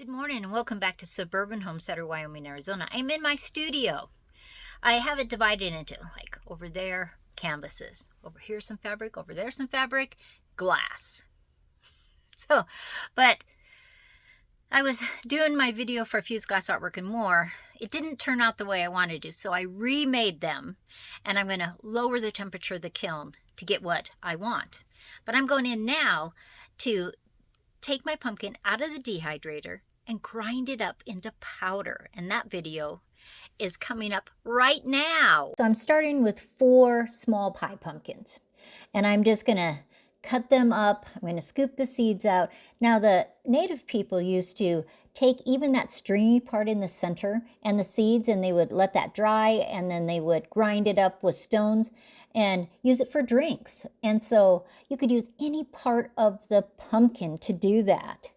Good morning and welcome back to Suburban Homesteader, Wyoming, Arizona. I'm in my studio. I have it divided into like over there, canvases. Over here some fabric, over there some fabric, glass. But I was doing my video for Fused Glass Artwork and More. It didn't turn out the way I wanted to, so I remade them and I'm going to lower the temperature of the kiln to get what I want. But I'm going in now to take my pumpkin out of the dehydrator and grind it up into powder. And that video is coming up right now. So I'm starting with 4 small pie pumpkins. And I'm just going to cut them up. I'm going to scoop the seeds out. Now the native people used to take even that stringy part in the center and the seeds, and they would let that dry, and then they would grind it up with stones and use it for drinks. And so you could use any part of the pumpkin to do that.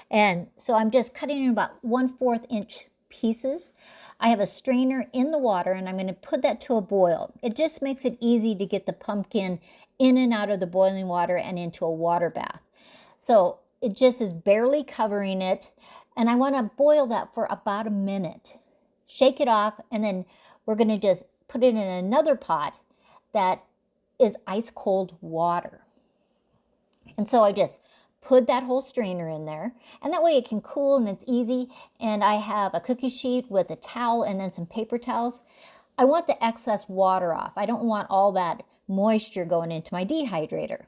And so I'm just cutting in about 1/4 inch pieces. I have a strainer in the water and I'm going to put that to a boil. It just makes it easy to get the pumpkin in and out of the boiling water and into a water bath. So it just is barely covering it, and I want to boil that for about a minute. Shake it off, and then we're going to just put it in another pot that is ice cold water. And so I just put that whole strainer in there, and that way it can cool and it's easy. And I have a cookie sheet with a towel and then some paper towels. I want the excess water off. I don't want all that moisture going into my dehydrator.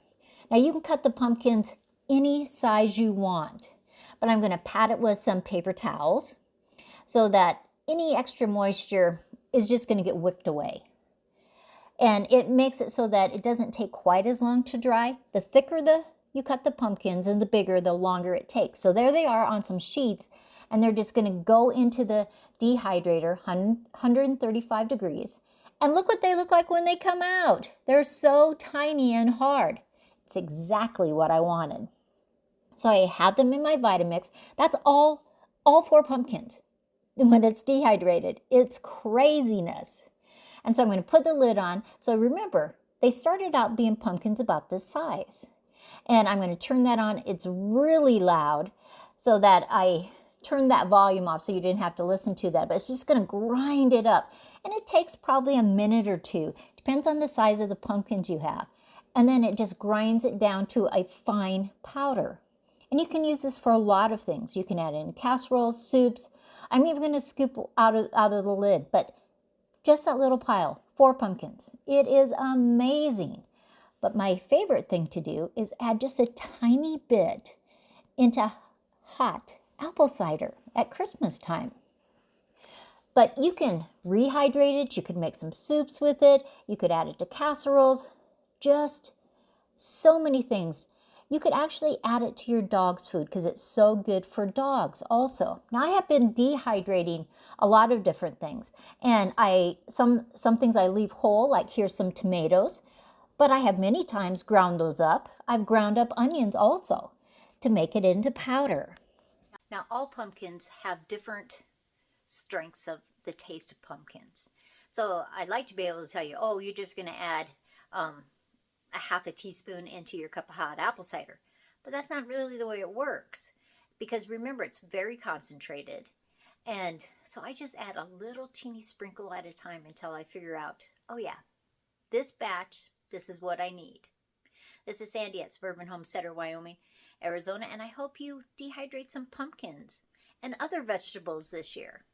Now you can cut the pumpkins any size you want, but I'm going to pat it with some paper towels so that any extra moisture is just going to get wicked away. And it makes it so that it doesn't take quite as long to dry. The thicker you cut the pumpkins and the bigger, the longer it takes. So there they are on some sheets, and they're just going to go into the dehydrator, 135 degrees. And look what they look like when they come out. They're so tiny and hard. It's exactly what I wanted. So I have them in my Vitamix. That's all 4 pumpkins when it's dehydrated. It's craziness. And so I'm going to put the lid on. So remember, they started out being pumpkins about this size. And I'm going to turn that on. It's really loud, so that I turned that volume off so you didn't have to listen to that. But it's just going to grind it up. And it takes probably a minute or two. Depends on the size of the pumpkins you have. And then it just grinds it down to a fine powder. And you can use this for a lot of things. You can add it in casseroles, soups. I'm even going to scoop out of the lid. But just that little pile, 4 pumpkins. It is amazing. But my favorite thing to do is add just a tiny bit into hot apple cider at Christmas time. But you can rehydrate it. You could make some soups with it. You could add it to casseroles. Just so many things. You could actually add it to your dog's food because it's so good for dogs also. Now I have been dehydrating a lot of different things. And some things I leave whole, like here's some tomatoes. But I have many times ground those up. I've ground up onions also to make it into powder. Now all pumpkins have different strengths of the taste of pumpkins. So I'd like to be able to tell you, oh, you're just going to add a 1/2 teaspoon into your cup of hot apple cider. But that's not really the way it works. Because remember, it's very concentrated. And so I just add a little teeny sprinkle at a time until I figure out, oh yeah, this batch, this is what I need. This is Sandi at Suburban Homesteader, Wyoming, Arizona, and I hope you dehydrate some pumpkins and other vegetables this year.